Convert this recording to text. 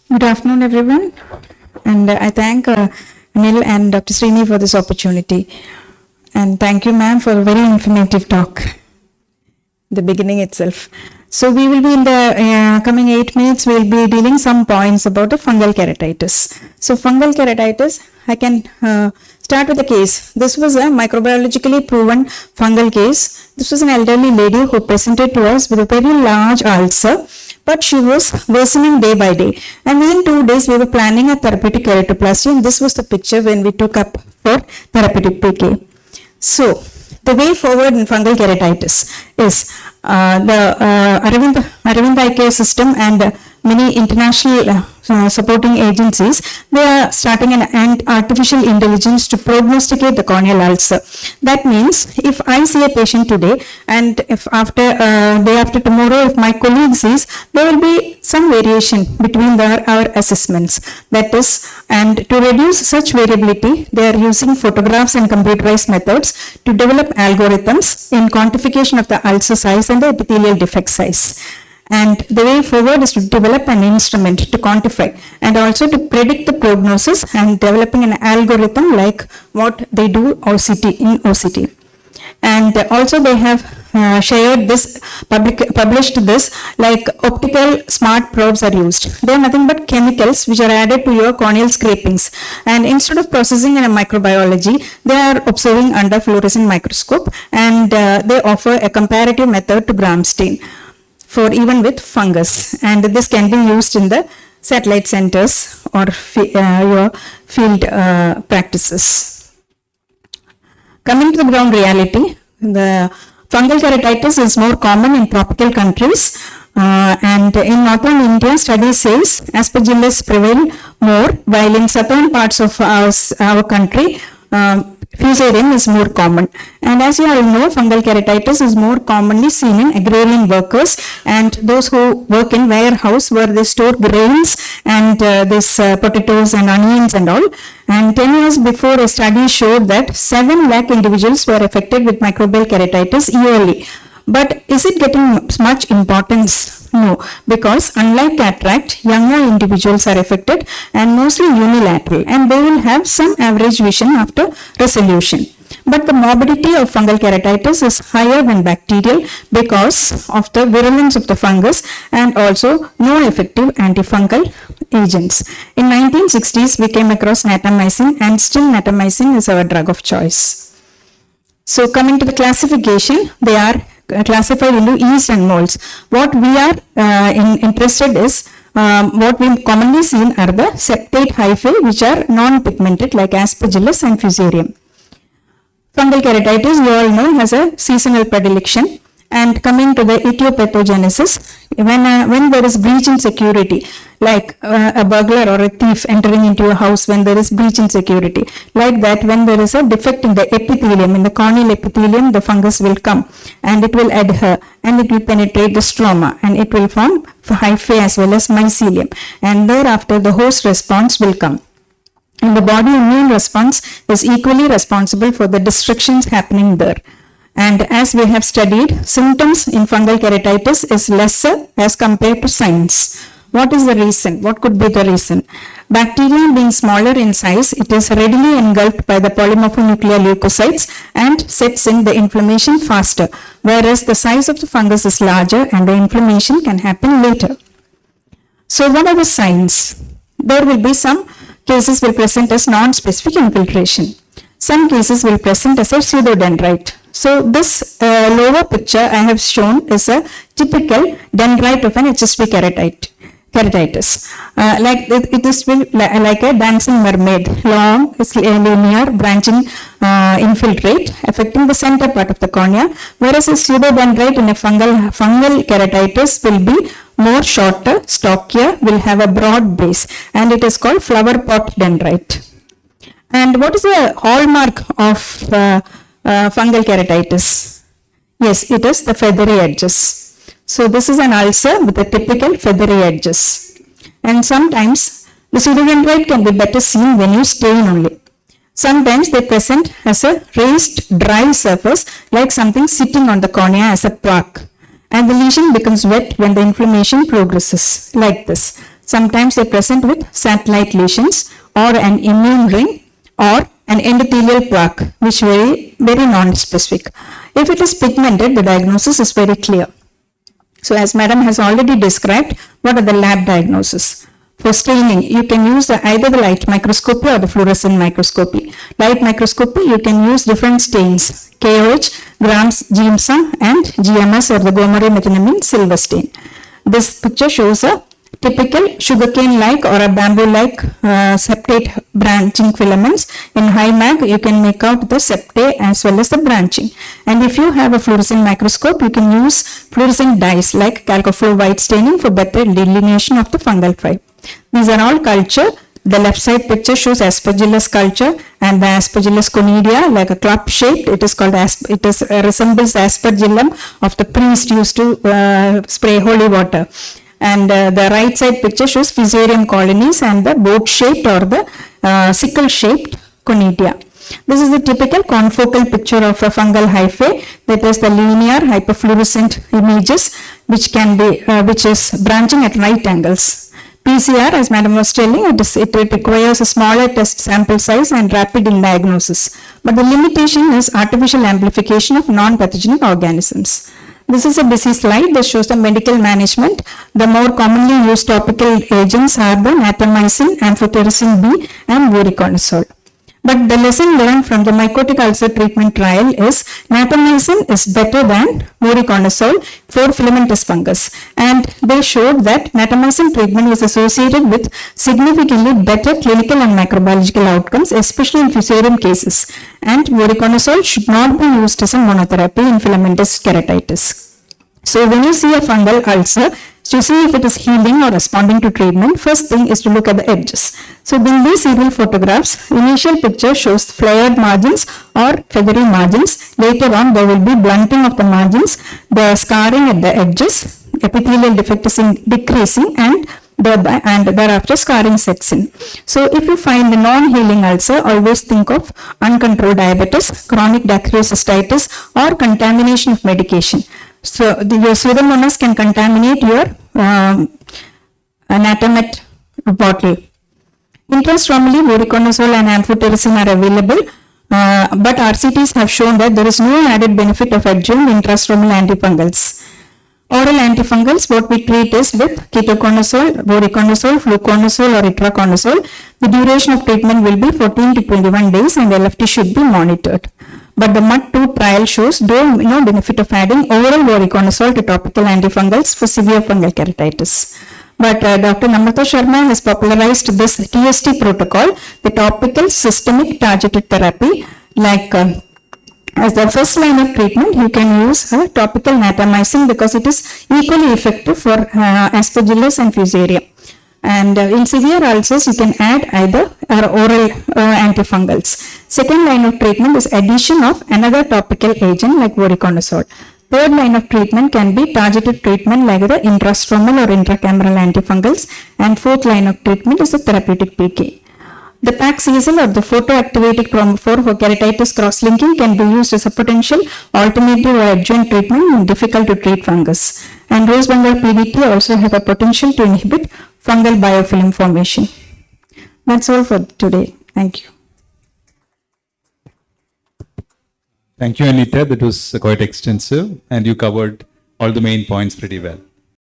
Good afternoon, everyone. And I thank Anil and Dr. Srini for this opportunity. And thank you, ma'am, for a very informative talk, the beginning itself. So we will be in the coming 8 minutes, we'll be dealing some points about the fungal keratitis. So fungal keratitis, I can start with the case. This was a microbiologically proven fungal case. This was an elderly lady who presented to us with a very large ulcer, but she was worsening day by day. And within 2 days, we were planning a therapeutic keratoplasty, and this was the picture when we took up for therapeutic PK. So, the way forward in fungal keratitis is the Aravind Eye Care System and many international supporting agencies, they are starting an artificial intelligence to prognosticate the corneal ulcer. That means if I see a patient today and if after day after tomorrow, if my colleague sees, there will be some variation between our assessments. That is, and to reduce such variability, they are using photographs and computerized methods to develop algorithms in quantification of the ulcer size and the epithelial defect size. And the way forward is to develop an instrument to quantify and also to predict the prognosis and developing an algorithm like what they do in OCT. And also they have shared this, published this, like optical smart probes are used. They are nothing but chemicals which are added to your corneal scrapings. And instead of processing in a microbiology, they are observing under fluorescent microscope, and they offer a comparative method to gram stain for even with fungus, and this can be used in the satellite centers or your field practices. Coming to the ground reality, the fungal keratitis is more common in tropical countries, and in northern India, studies says aspergillus prevail more, while in southern parts of our country, Fusarium is more common. And as you all know, fungal keratitis is more commonly seen in agrarian workers and those who work in warehouse where they store grains and this potatoes and onions and all. And 10 years before, a study showed that 7 lakh individuals were affected with microbial keratitis yearly. But is it getting much importance? No, because unlike cataract, younger individuals are affected and mostly unilateral, and they will have some average vision after resolution. But the morbidity of fungal keratitis is higher than bacterial because of the virulence of the fungus and also no effective antifungal agents. In 1960s, we came across natamycin, and still natamycin is our drug of choice. So coming to the classification, they are classified into yeast and molds. What we are interested is what we commonly seen are the septate hyphae, which are non-pigmented like aspergillus and fusarium. Fungal keratitis, you all know, has a seasonal predilection. And coming to the etiopathogenesis, when there is breach in security, like a burglar or a thief entering into a house when there is breach in security, like that when there is a defect in the epithelium, in the corneal epithelium, the fungus will come and it will adhere and it will penetrate the stroma and it will form hyphae as well as mycelium, and thereafter the host response will come. And the body immune response is equally responsible for the destructions happening there. And as we have studied, symptoms in fungal keratitis is lesser as compared to signs. What is the reason? What could be the reason? Bacteria being smaller in size, it is readily engulfed by the polymorphonuclear leukocytes and sets in the inflammation faster, whereas the size of the fungus is larger and the inflammation can happen later. So what are the signs? There will be some cases will present as non-specific infiltration. Some cases will present as a pseudodendrite. So this lower picture I have shown is a typical dendrite of an HSP keratitis. Like it is like a dancing mermaid, long, linear, branching infiltrate affecting the center part of the cornea, whereas a pseudodendrite in a fungal keratitis will be more shorter, stockier, will have a broad base, and it is called flower pot dendrite. And what is the hallmark of fungal keratitis? Yes, it is the feathery edges. So this is an ulcer with a typical feathery edges. And sometimes the pseudodendrite can be better seen when you stain only. Sometimes they present as a raised dry surface like something sitting on the cornea as a plaque. And the lesion becomes wet when the inflammation progresses like this. Sometimes they present with satellite lesions or an immune ring or an endothelial plaque, which very non-specific. If it is pigmented, the diagnosis is very clear. So as madam has already described, what are the lab diagnoses? For staining, you can use either the light microscopy or the fluorescent microscopy. Light microscopy, you can use different stains, KOH, Grams, GIMSA and GMS or the gomery-methylamine silver stain. This picture shows a typical sugarcane-like or a bamboo-like septate branching filaments. In high mag, you can make out the septate as well as the branching. And if you have a fluorescent microscope, you can use fluorescent dyes like chalcofluor white staining for better delineation of the fungal tribe. These are all culture. The left side picture shows aspergillus culture and the aspergillus conidia, like a club shaped. It is called resembles the aspergillum of the priest used to spray holy water. And the right side picture shows fusarium colonies and the boat shaped or the sickle shaped conidia. This is the typical confocal picture of a fungal hyphae, that is the linear hyperfluorescent images which is branching at right angles. PCR, as madam was telling, it requires a smaller test sample size and rapid in diagnosis. But the limitation is artificial amplification of non-pathogenic organisms. This is a busy slide that shows the medical management. The more commonly used topical agents are the natamycin, amphotericin B and voriconazole. But the lesson learned from the mycotic ulcer treatment trial is natamycin is better than voriconazole for filamentous fungus. And they showed that natamycin treatment was associated with significantly better clinical and microbiological outcomes, especially in fusarium cases. And voriconazole should not be used as a monotherapy in filamentous keratitis. So when you see a fungal ulcer, to see if it is healing or responding to treatment, first thing is to look at the edges. So in these serial photographs, initial picture shows flared margins or feathery margins. Later on, there will be blunting of the margins, the scarring at the edges, epithelial defect is decreasing and thereafter scarring sets in. So if you find the non-healing ulcer, always think of uncontrolled diabetes, chronic dacryocystitis or contamination of medication. So your pseudomonas can contaminate your anatomet bottle. Intrastromally, voriconazole and amphotericin are available, but RCTs have shown that there is no added benefit of adjunct intrastromal antifungals. Oral antifungals, what we treat is with ketoconazole, voriconazole, fluconazole or itraconazole. The duration of treatment will be 14 to 21 days and LFT should be monitored. But the MUD2 trial shows no benefit of adding oral voriconazole to topical antifungals for severe fungal keratitis. But Dr. Namrata Sharma has popularized this TST protocol, the topical systemic targeted therapy, like as the first line of treatment, you can use topical natamycin because it is equally effective for aspergillus and fusarium. And in severe ulcers, you can add either oral antifungals. Second line of treatment is addition of another topical agent like voriconazole. Third line of treatment can be targeted treatment like the intrastromal or intracameral antifungals. And fourth line of treatment is the therapeutic PK. The Paxazyl or the photoactivated chromophore for keratitis cross-linking can be used as a potential alternative or adjunct treatment in difficult to treat fungus. And rose Bengal PDT also have a potential to inhibit fungal biofilm formation. That's all for today. Thank you. Thank you, Aneeta. That was quite extensive and you covered all the main points pretty well.